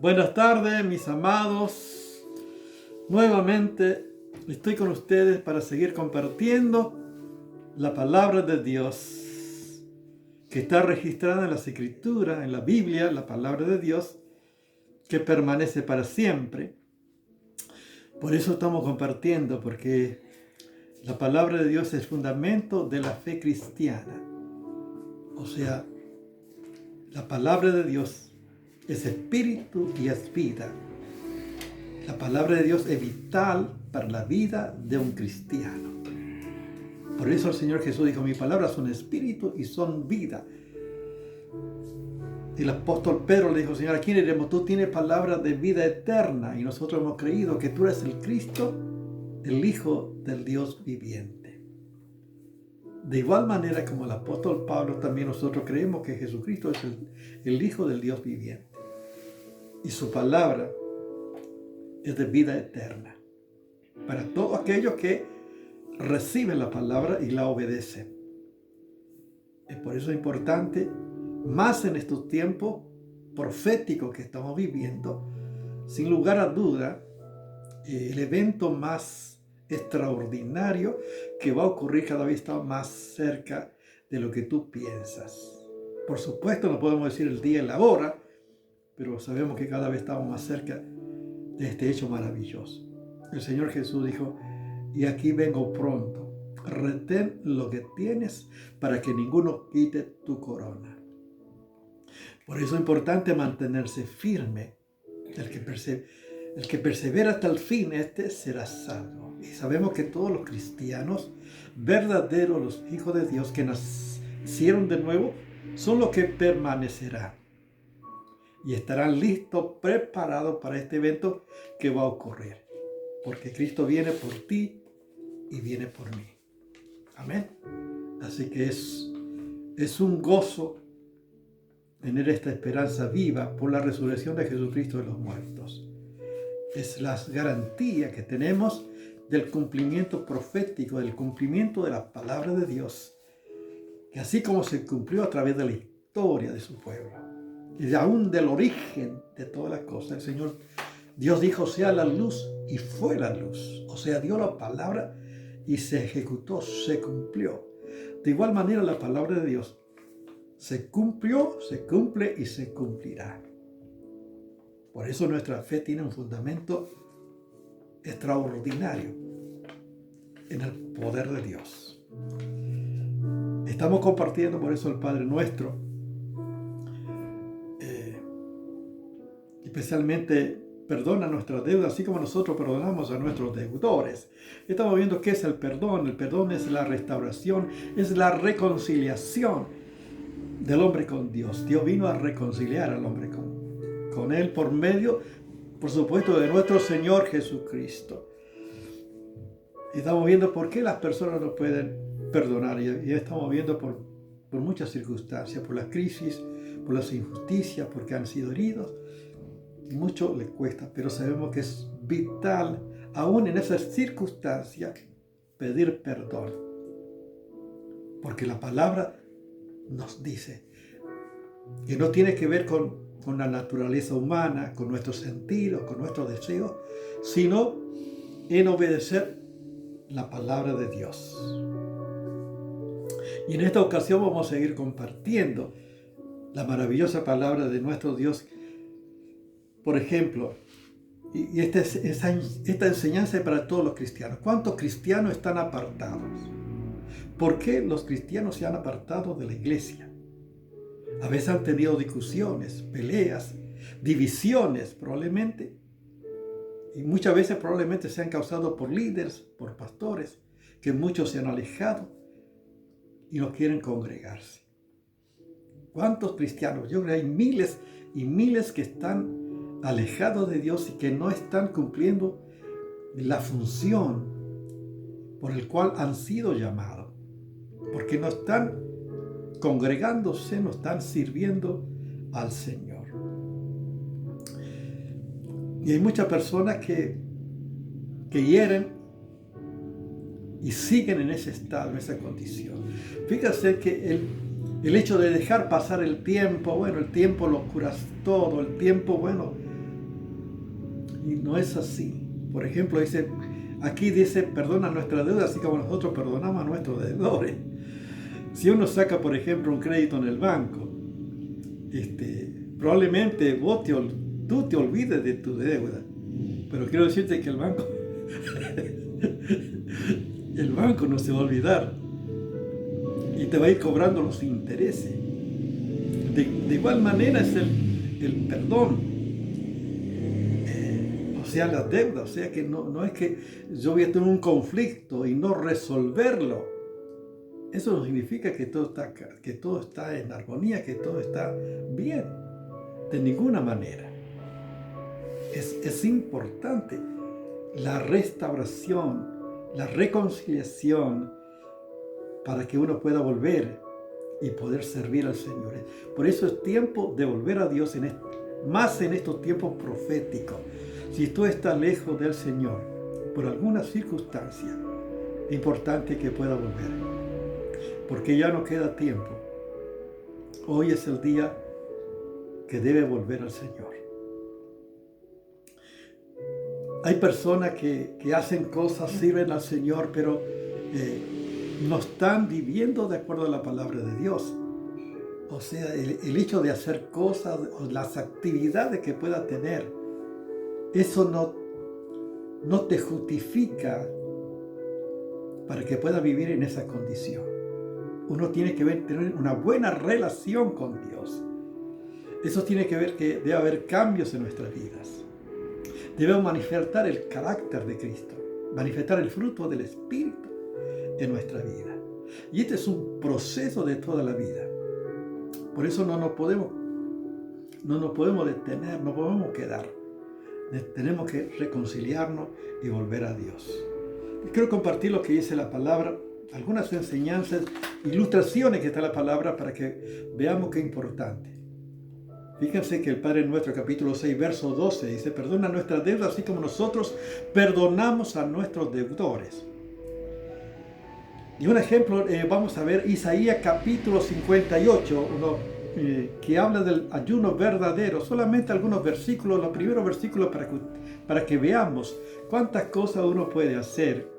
Buenas tardes, mis amados. Nuevamente estoy con ustedes para seguir compartiendo la palabra de Dios que está registrada en las Escrituras, en la Biblia, la palabra de Dios que permanece para siempre. Por eso estamos compartiendo, porque la palabra de Dios es el fundamento de la fe cristiana. O sea, la palabra de Dios es espíritu y es vida. La palabra de Dios es vital para la vida de un cristiano. Por eso el Señor Jesús dijo, mis palabras son espíritu y son vida. El apóstol Pedro le dijo, Señor, ¿a quién iremos? Tú tienes palabras de vida eterna y nosotros hemos creído que tú eres el Cristo, el Hijo del Dios viviente. De igual manera como el apóstol Pablo, también nosotros creemos que Jesucristo es el Hijo del Dios viviente. Y su palabra es de vida eterna para todos aquellos que reciben la palabra y la obedecen. Es por eso importante, más en estos tiempos proféticos que estamos viviendo, sin lugar a duda, el evento más extraordinario que va a ocurrir cada vez está más cerca de lo que tú piensas. Por supuesto, no podemos decir el día y la hora, pero sabemos que cada vez estamos más cerca de este hecho maravilloso. El Señor Jesús dijo, y aquí vengo pronto, retén lo que tienes para que ninguno quite tu corona. Por eso es importante mantenerse firme. El que persevera hasta el fin, este será salvo. Y sabemos que todos los cristianos, verdaderos, los hijos de Dios que nacieron de nuevo, son los que permanecerán. Y estarán listos, preparados para este evento que va a ocurrir. Porque Cristo viene por ti y viene por mí. Amén. Así que es un gozo tener esta esperanza viva por la resurrección de Jesucristo de los muertos. Es la garantía que tenemos del cumplimiento profético, del cumplimiento de la palabra de Dios, que así como se cumplió a través de la historia de su pueblo, y aún del origen de todas las cosas, el Señor Dios dijo, sea la luz, y fue la luz. O sea, dio la palabra y se ejecutó, se cumplió. De igual manera, la palabra de Dios se cumplió, se cumple y se cumplirá. Por eso nuestra fe tiene un fundamento extraordinario en el poder de Dios. Estamos compartiendo por eso el Padre Nuestro, especialmente perdona nuestras deudas, así como nosotros perdonamos a nuestros deudores. Estamos viendo qué es el perdón. El perdón es la restauración, es la reconciliación del hombre con Dios. Dios vino a reconciliar al hombre con Él por medio, por supuesto, de nuestro Señor Jesucristo. Y estamos viendo por qué las personas no pueden perdonar. Y estamos viendo por muchas circunstancias, por la crisis, por las injusticias, porque han sido heridos. Mucho les cuesta, pero sabemos que es vital, aún en esas circunstancias, pedir perdón. Porque la palabra nos dice que no tiene que ver con la naturaleza humana, con nuestros sentidos, con nuestros deseos, sino en obedecer la palabra de Dios. Y en esta ocasión vamos a seguir compartiendo la maravillosa palabra de nuestro Dios. Por ejemplo, y esta enseñanza es para todos los cristianos. ¿Cuántos cristianos están apartados? ¿Por qué los cristianos se han apartado de la iglesia? A veces han tenido discusiones, peleas, divisiones probablemente. Y muchas veces probablemente se han causado por líderes, por pastores, que muchos se han alejado y no quieren congregarse. ¿Cuántos cristianos? Yo creo que hay miles y miles que están alejados de Dios y que no están cumpliendo la función por el cual han sido llamados, porque no están congregándose, no están sirviendo al Señor. Y hay muchas personas que hieren y siguen en ese estado, en esa condición. Fíjate que el hecho de dejar pasar el tiempo, bueno, el tiempo lo curas todo, el tiempo, bueno, Y no es así. Por ejemplo, aquí dice, perdona nuestras deudas, así como nosotros perdonamos a nuestros deudores. Si uno saca, por ejemplo, un crédito en el banco, probablemente tú te olvides de tu deuda. Pero quiero decirte que el banco no se va a olvidar y te va a ir cobrando los intereses. De igual manera es el perdón, o sea, las deudas. O sea, que no es que yo voy a tener un conflicto y no resolverlo. Eso no significa que todo está en armonía, que todo está bien. De ninguna manera. Es importante la restauración, la reconciliación, para que uno pueda volver y poder servir al Señor. Por eso es tiempo de volver a Dios, más en estos tiempos proféticos. Si tú estás lejos del Señor por alguna circunstancia, es importante que pueda volver, porque ya no queda tiempo. Hoy es el día que debe volver al Señor. Hay personas que hacen cosas, sirven al Señor, pero no están viviendo de acuerdo a la palabra de Dios. O sea, el hecho de hacer cosas, o las actividades que pueda tener, eso no te justifica para que pueda vivir en esa condición. Uno tiene que tener una buena relación con Dios. Eso tiene que ver que debe haber cambios en nuestras vidas. Debemos manifestar el carácter de Cristo, manifestar el fruto del Espíritu en nuestra vida. Y este es un proceso de toda la vida. Por eso no nos podemos detener, no podemos quedar. Tenemos que reconciliarnos y volver a Dios. Quiero compartir lo que dice la palabra, algunas enseñanzas, ilustraciones que está la palabra para que veamos qué importante. Fíjense que el Padre Nuestro, capítulo 6, verso 12, dice, perdona nuestras deudas así como nosotros perdonamos a nuestros deudores. Y un ejemplo, vamos a ver Isaías capítulo 58, que habla del ayuno verdadero. Solamente algunos versículos, los primeros versículos para que veamos cuántas cosas uno puede hacer.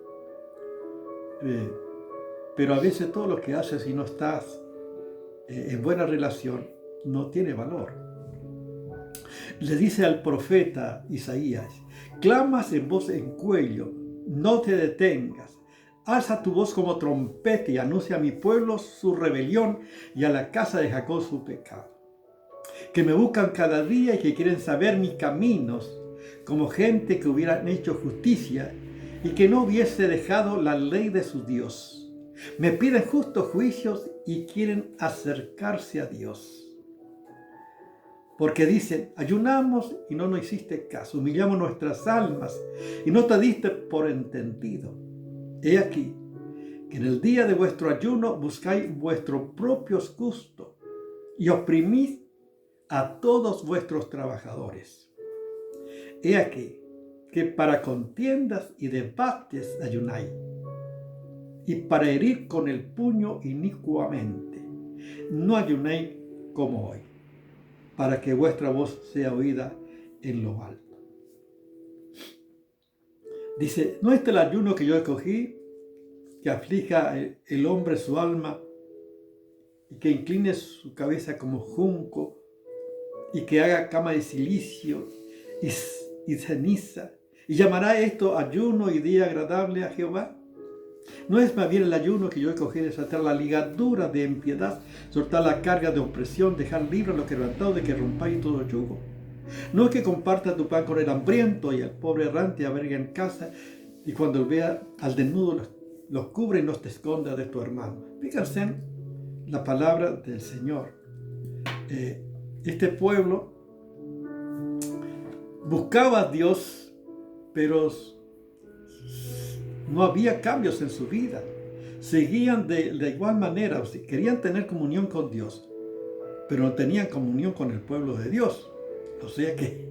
Pero a veces todo lo que haces, si no estás en buena relación, no tiene valor. Le dice al profeta Isaías, clamas en voz en cuello, no te detengas. Alza tu voz como trompeta y anuncia a mi pueblo su rebelión y a la casa de Jacob su pecado. Que me buscan cada día y que quieren saber mis caminos, como gente que hubieran hecho justicia y que no hubiese dejado la ley de su Dios. Me piden justos juicios y quieren acercarse a Dios. Porque dicen, ayunamos y no nos hiciste caso, humillamos nuestras almas y no te diste por entendido. He aquí, que en el día de vuestro ayuno buscáis vuestros propios gustos y oprimís a todos vuestros trabajadores. He aquí, que para contiendas y debates ayunáis, y para herir con el puño inicuamente. No ayunéis como hoy, para que vuestra voz sea oída en lo alto. Dice, ¿no es el ayuno que yo escogí, que aflija el hombre su alma, y que incline su cabeza como junco, y que haga cama de silicio y ceniza, y llamará esto ayuno y día agradable a Jehová? ¿No es más bien el ayuno que yo escogí, desatar la ligadura de impiedad, soltar la carga de opresión, dejar libre a los quebrantados, de que rompáis todo yugo? No es que comparta tu pan con el hambriento y al pobre errante abriga en casa, y cuando vea al desnudo los cubre y no te esconda de tu hermano. Fíjense en la palabra del Señor. Este pueblo buscaba a Dios, pero no había cambios en su vida. Seguían de igual manera, o sea, querían tener comunión con Dios, pero no tenían comunión con el pueblo de Dios. O sea que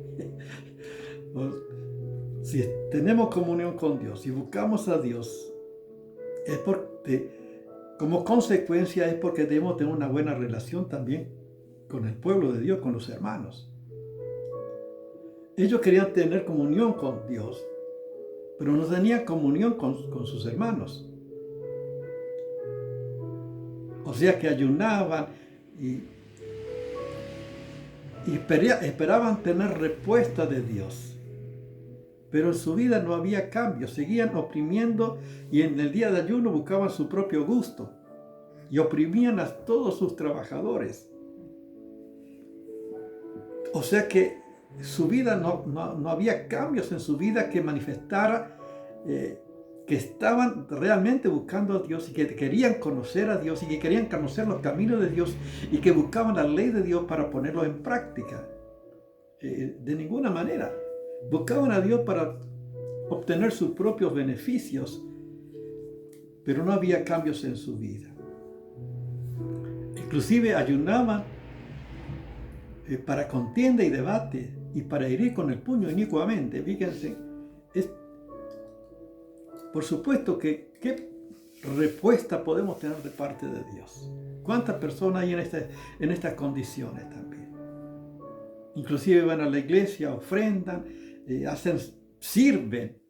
si tenemos comunión con Dios, si buscamos a Dios, es porque, como consecuencia, es porque debemos tener una buena relación también con el pueblo de Dios, con los hermanos. Ellos querían tener comunión con Dios, pero no tenían comunión con sus hermanos. O sea que ayunaban y esperaban tener respuesta de Dios. Pero en su vida no había cambio, seguían oprimiendo y en el día de ayuno buscaban su propio gusto y oprimían a todos sus trabajadores. O sea que su vida no había cambios en su vida que manifestara que estaban realmente buscando a Dios y que querían conocer a Dios y que querían conocer los caminos de Dios y que buscaban la ley de Dios para ponerlo en práctica. De ninguna manera. Buscaban a Dios para obtener sus propios beneficios, pero no había cambios en su vida. Inclusive ayunaban para contienda y debate y para herir con el puño inicuamente. Fíjense, por supuesto que ¿qué respuesta podemos tener de parte de Dios? ¿Cuántas personas hay en estas condiciones también? Inclusive van a la iglesia, ofrendan, sirven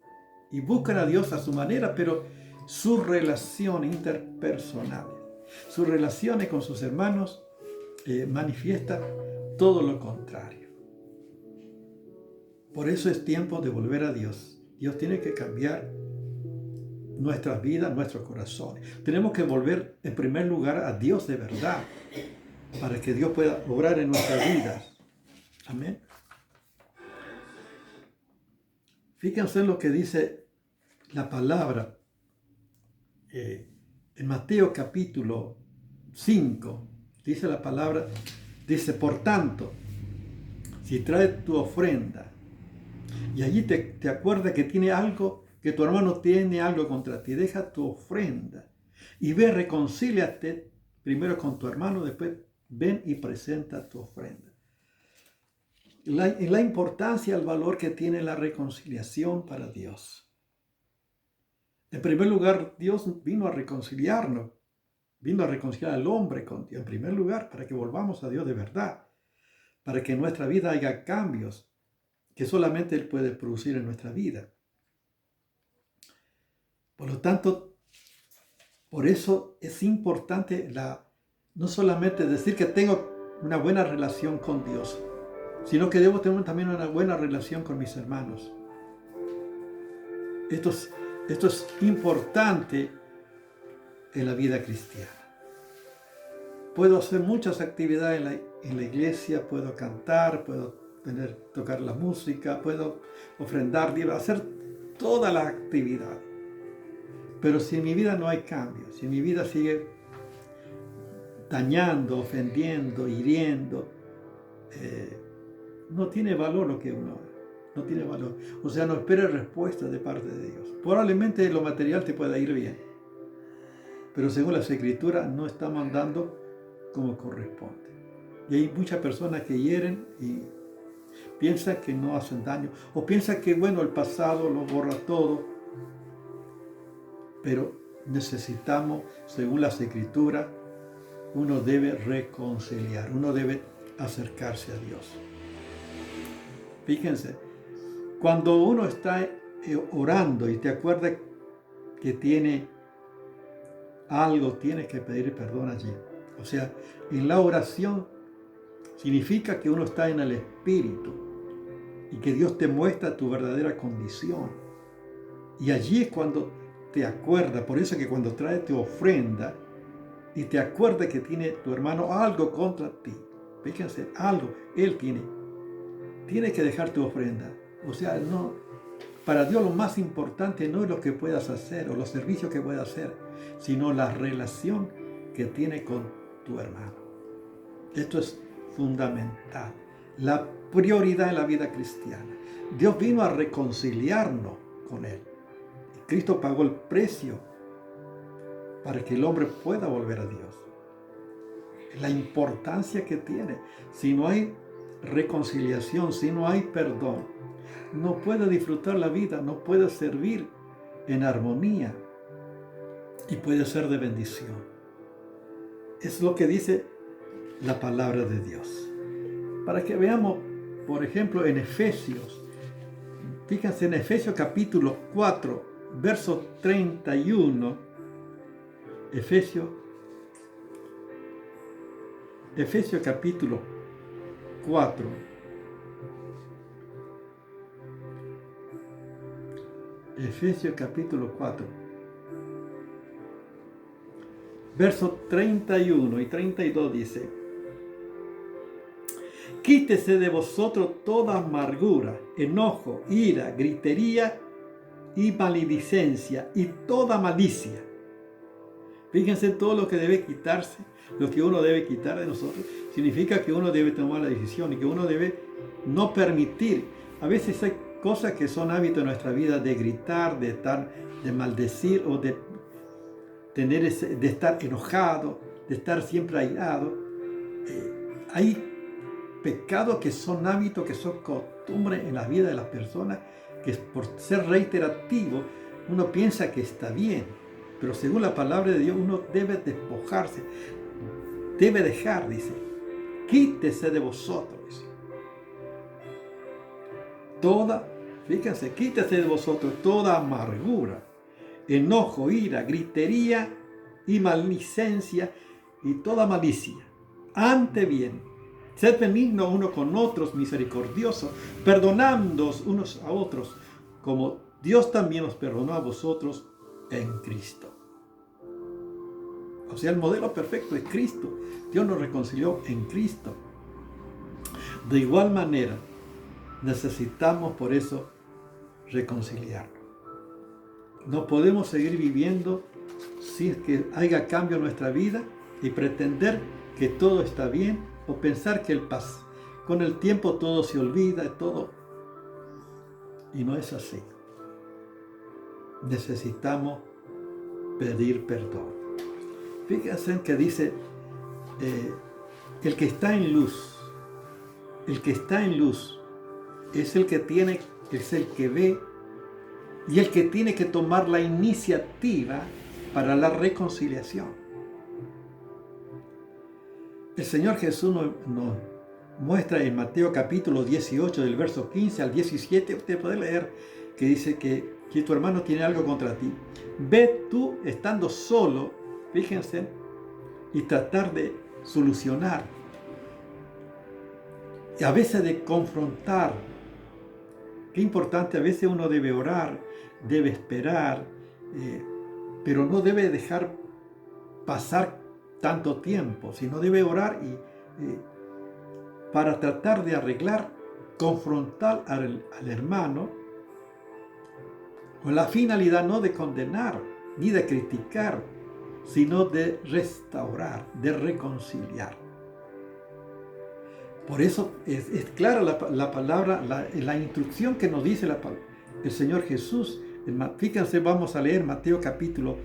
y buscan a Dios a su manera, pero sus relaciones interpersonales, sus relaciones con sus hermanos manifiestan todo lo contrario. Por eso es tiempo de volver a Dios. Dios tiene que cambiar nuestras vidas, nuestros corazones. Tenemos que volver en primer lugar a Dios de verdad, para que Dios pueda obrar en nuestras vidas. Amén. Fíjense lo que dice la palabra en Mateo capítulo 5. Dice la palabra, dice, por tanto, si traes tu ofrenda y allí te acuerdas que tiene algo, que tu hermano tiene algo contra ti, deja tu ofrenda y ve, reconcíliate primero con tu hermano, después ven y presenta tu ofrenda. La importancia, el valor que tiene la reconciliación para Dios. En primer lugar, Dios vino a reconciliarnos, vino a reconciliar al hombre con Dios, en primer lugar, para que volvamos a Dios de verdad, para que en nuestra vida haya cambios que solamente Él puede producir en nuestra vida. Por lo tanto, por eso es importante no solamente decir que tengo una buena relación con Dios, sino que debo tener también una buena relación con mis hermanos. Esto es importante en la vida cristiana. Puedo hacer muchas actividades en la iglesia, puedo cantar, puedo tocar la música, puedo ofrendar, hacer todas las actividades. Pero si en mi vida no hay cambio, si mi vida sigue dañando, ofendiendo, hiriendo, no tiene valor lo que uno hace. No tiene valor. O sea, no espere respuesta de parte de Dios. Probablemente lo material te pueda ir bien, pero según las Escrituras no estamos andando como corresponde. Y hay muchas personas que hieren y piensan que no hacen daño, o piensan que, bueno, el pasado lo borra todo. Pero necesitamos, según las Escrituras, uno debe reconciliar, uno debe acercarse a Dios. Fíjense, cuando uno está orando y te acuerdas que tiene algo, tienes que pedir perdón allí. O sea, en la oración significa que uno está en el Espíritu y que Dios te muestra tu verdadera condición. Y allí es cuando te acuerdas, por eso que cuando traes tu ofrenda y te acuerdas que tiene tu hermano algo contra ti, fíjense, algo, él tienes que dejar tu ofrenda. O sea, no, para Dios lo más importante no es lo que puedas hacer o los servicios que puedas hacer, sino la relación que tiene con tu hermano. Esto es fundamental, la prioridad en la vida cristiana. Dios vino a reconciliarnos con Él. Cristo pagó el precio para que el hombre pueda volver a Dios. La importancia que tiene. Si no hay reconciliación, si no hay perdón, no puede disfrutar la vida, no puede servir en armonía y puede ser de bendición. Es lo que dice la palabra de Dios. Para que veamos por ejemplo, en Efesios. Fíjense en Efesios capítulo 4, verso 31. Efesios capítulo 4. Efesios capítulo 4. Verso 31 y 32 dice: quítese de vosotros toda amargura, enojo, ira, gritería y maledicencia y toda malicia. Fíjense en todo lo que debe quitarse, lo que uno debe quitar de nosotros. Significa que uno debe tomar la decisión y que uno debe no permitir. A veces hay cosas que son hábitos de nuestra vida, de gritar, de maldecir o de estar enojado, de estar siempre airado. Hay pecados que son hábitos, que son costumbres en la vida de las personas, que por ser reiterativo uno piensa que está bien, pero según la palabra de Dios uno debe despojarse, debe dejar, dice, quítese de vosotros, dice. Fíjense, quítese de vosotros toda amargura, enojo, ira, gritería y maledicencia y toda malicia. Ante bien, sed benignos unos con otros, misericordiosos, perdonándoos unos a otros, como Dios también os perdonó a vosotros en Cristo. O sea, el modelo perfecto es Cristo. Dios nos reconcilió en Cristo. De igual manera, necesitamos por eso reconciliarnos. No podemos seguir viviendo sin que haya cambio en nuestra vida y pretender que todo está bien o pensar que con el tiempo todo se olvida, todo. Y no es así. Necesitamos pedir perdón. Fíjense que dice, el que está en luz es el que ve y el que tiene que tomar la iniciativa para la reconciliación. El Señor Jesús nos muestra en Mateo capítulo 18, del verso 15 al 17, usted puede leer, que dice que si tu hermano tiene algo contra ti, ve tú estando solo, fíjense, y tratar de solucionar. Y a veces de confrontar. Qué importante, a veces uno debe orar, debe esperar, pero no debe dejar pasar tanto tiempo, sino debe orar para tratar de arreglar, confrontar al hermano, con la finalidad no de condenar ni de criticar, sino de restaurar, de reconciliar. Por eso es clara la palabra, la instrucción que nos dice el Señor Jesús. Fíjense, vamos a leer Mateo capítulo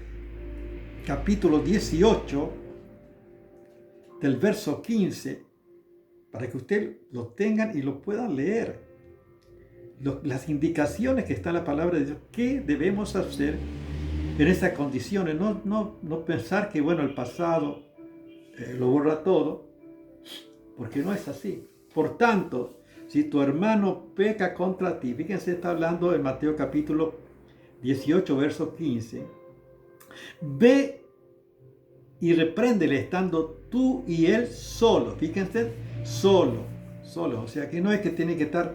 18, del verso 15, para que ustedes lo tengan y lo puedan leer. Las indicaciones que está en la palabra de Dios, qué debemos hacer en esas condiciones. No pensar que, bueno, el pasado lo borra todo, porque no es así. Por tanto, si tu hermano peca contra ti, fíjense, está hablando en Mateo capítulo 18, verso 15, ve y repréndele estando tú y él solo. Fíjense, solo. O sea, que no es que tiene que estar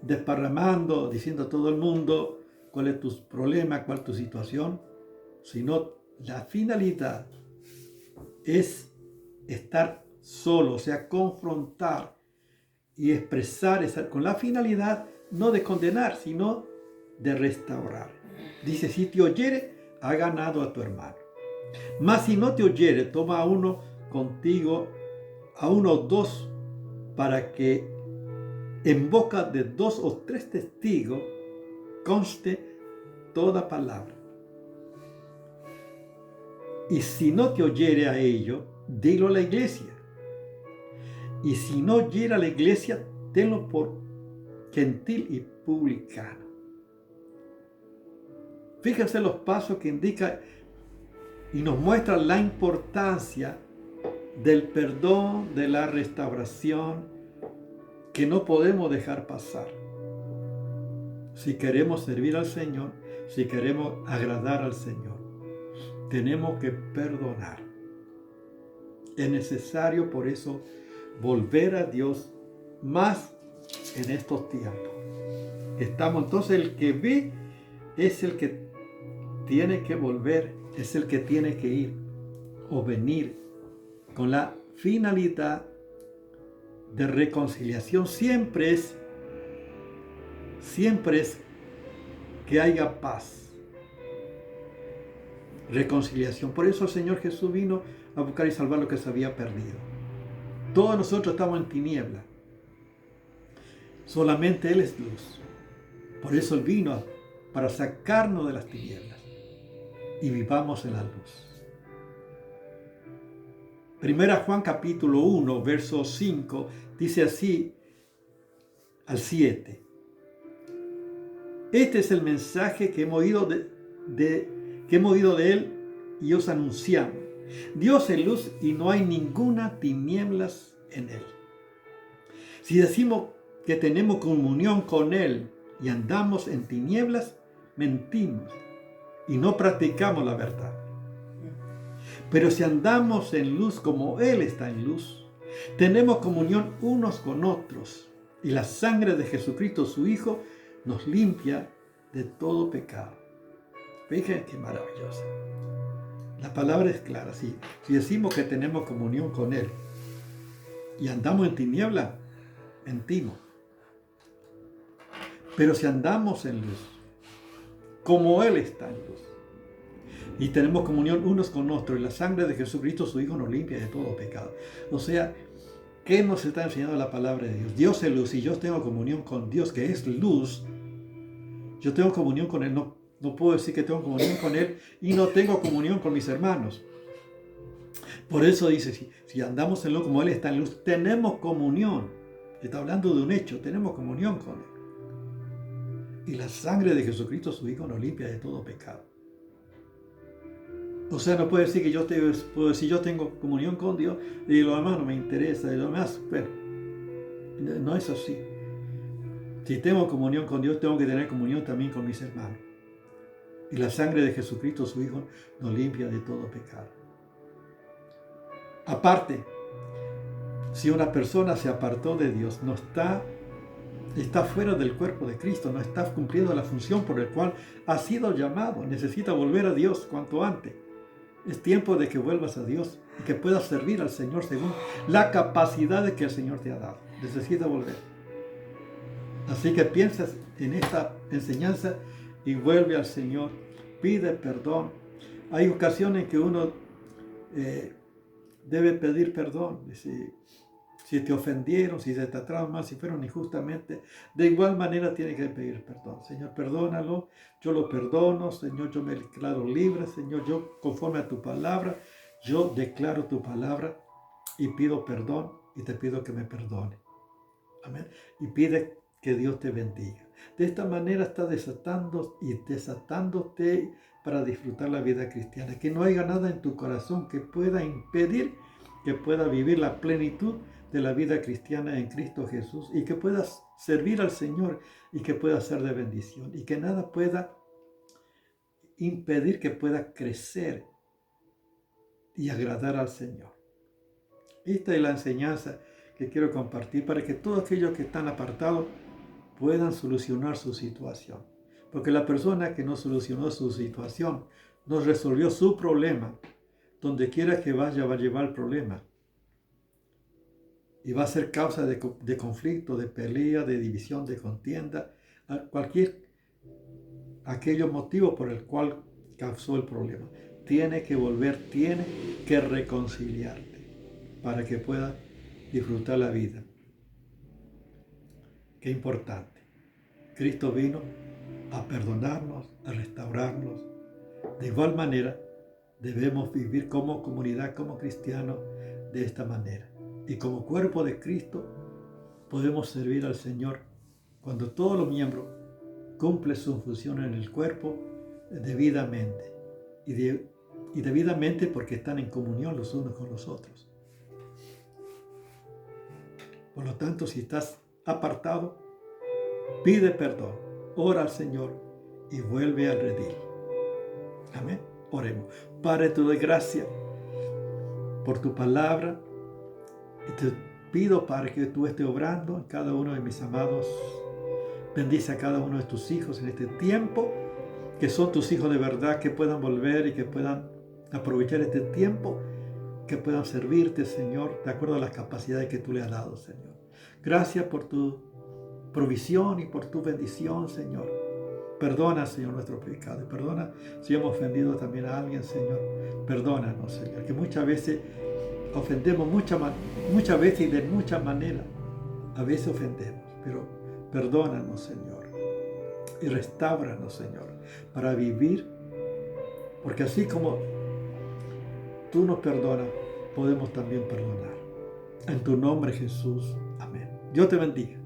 desparramando, diciendo a todo el mundo cuál es tu problema, cuál es tu situación, sino la finalidad es estar solo, o sea, confrontar y expresar con la finalidad no de condenar, sino de restaurar. Dice, si te oyere, ha ganado a tu hermano. Mas si no te oyere, toma a uno contigo, a uno o dos, para que en boca de 2 o 3 testigos conste toda palabra. Y si no te oyere a ello, dilo a la iglesia. Y si no oyere a la iglesia, tenlo por gentil y publicano. Fíjense los pasos que indica y nos muestra la importancia del perdón, de la restauración, que no podemos dejar pasar. Si queremos servir al Señor, si queremos agradar al Señor, tenemos que perdonar. Es necesario por eso volver a Dios más en estos tiempos. Entonces el que ve es el que tiene que volver, es el que tiene que ir o venir con la finalidad de reconciliación. Siempre es que haya paz, reconciliación. Por eso el Señor Jesús vino a buscar y salvar lo que se había perdido. Todos nosotros estamos en tiniebla. Solamente Él es luz. Por eso Él vino para sacarnos de las tinieblas y vivamos en la luz. Primera Juan capítulo 1, verso 5, dice así al 7. Este es el mensaje que hemos oído de Él y os anunciamos. Dios es luz y no hay ninguna tinieblas en Él. Si decimos que tenemos comunión con Él y andamos en tinieblas, mentimos y no practicamos la verdad. Pero si andamos en luz como Él está en luz, tenemos comunión unos con otros y la sangre de Jesucristo, su Hijo, nos limpia de todo pecado. Fíjense qué maravillosa. La palabra es clara. Si decimos que tenemos comunión con Él y andamos en tiniebla, mentimos. Pero si andamos en luz, como Él está en luz, y tenemos comunión unos con otros, y la sangre de Jesucristo, su Hijo, nos limpia de todo pecado. O sea, ¿qué nos está enseñando la palabra de Dios? Dios es luz y yo tengo comunión con Dios, que es luz. Yo tengo comunión con Él. No puedo decir que tengo comunión con Él y no tengo comunión con mis hermanos. Por eso dice, si andamos en luz como Él está en luz, tenemos comunión. Está hablando de un hecho, tenemos comunión con Él. Y la sangre de Jesucristo, su Hijo, nos limpia de todo pecado. O sea, no puede decir que puedo decir yo tengo comunión con Dios y lo demás no me interesa, y lo demás, pero no es así. Si tengo comunión con Dios, tengo que tener comunión también con mis hermanos. Y la sangre de Jesucristo, su Hijo, nos limpia de todo pecado. Aparte, si una persona se apartó de Dios, está fuera del cuerpo de Cristo, no está cumpliendo la función por la cual ha sido llamado, necesita volver a Dios cuanto antes. Es tiempo de que vuelvas a Dios y que puedas servir al Señor según la capacidad que el Señor te ha dado. Necesita volver. Así que piensas en esta enseñanza y vuelve al Señor. Pide perdón. Hay ocasiones en que uno debe pedir perdón. Si te ofendieron, si se te trataron mal, si fueron injustamente, de igual manera tiene que pedir perdón. Señor, perdónalo, yo lo perdono, Señor, yo me declaro libre, Señor, yo conforme a tu palabra, yo declaro tu palabra y pido perdón y te pido que me perdone. Amén. Y pide que Dios te bendiga. De esta manera está desatándote para disfrutar la vida cristiana. Que no haya nada en tu corazón que pueda impedir que pueda vivir la plenitud de la vida cristiana en Cristo Jesús y que puedas servir al Señor y que pueda ser de bendición y que nada pueda impedir que pueda crecer y agradar al Señor. Esta es la enseñanza que quiero compartir para que todos aquellos que están apartados puedan solucionar su situación. Porque la persona que no solucionó su situación, no resolvió su problema, donde quiera que vaya va a llevar el problema. Y va a ser causa de conflicto, de pelea, de división, de contienda, aquellos motivos por el cual causó el problema. Tiene que volver, tiene que reconciliarte para que pueda disfrutar la vida. Qué importante. Cristo vino a perdonarnos, a restaurarnos. De igual manera, debemos vivir como comunidad, como cristianos, de esta manera. Y como cuerpo de Cristo, podemos servir al Señor cuando todos los miembros cumplen su función en el cuerpo debidamente. Y debidamente porque están en comunión los unos con los otros. Por lo tanto, si estás apartado, pide perdón, ora al Señor y vuelve al redil. Amén. Oremos. Padre, te doy gracias por tu palabra y te pido, Padre, que tú estés obrando en cada uno de mis amados. Bendice a cada uno de tus hijos en este tiempo, que son tus hijos de verdad, que puedan volver y que puedan aprovechar este tiempo, que puedan servirte, Señor, de acuerdo a las capacidades que tú le has dado, Señor. Gracias por tu provisión y por tu bendición, Señor. Perdona, Señor, nuestro pecado. Y perdona si hemos ofendido también a alguien, Señor. Perdónanos, Señor, que muchas veces ofendemos, muchas veces y de muchas maneras. A veces ofendemos, pero perdónanos, Señor. Y restáuranos, Señor, para vivir. Porque así como tú nos perdonas, podemos también perdonar. En tu nombre, Jesús. Amén. Dios te bendiga.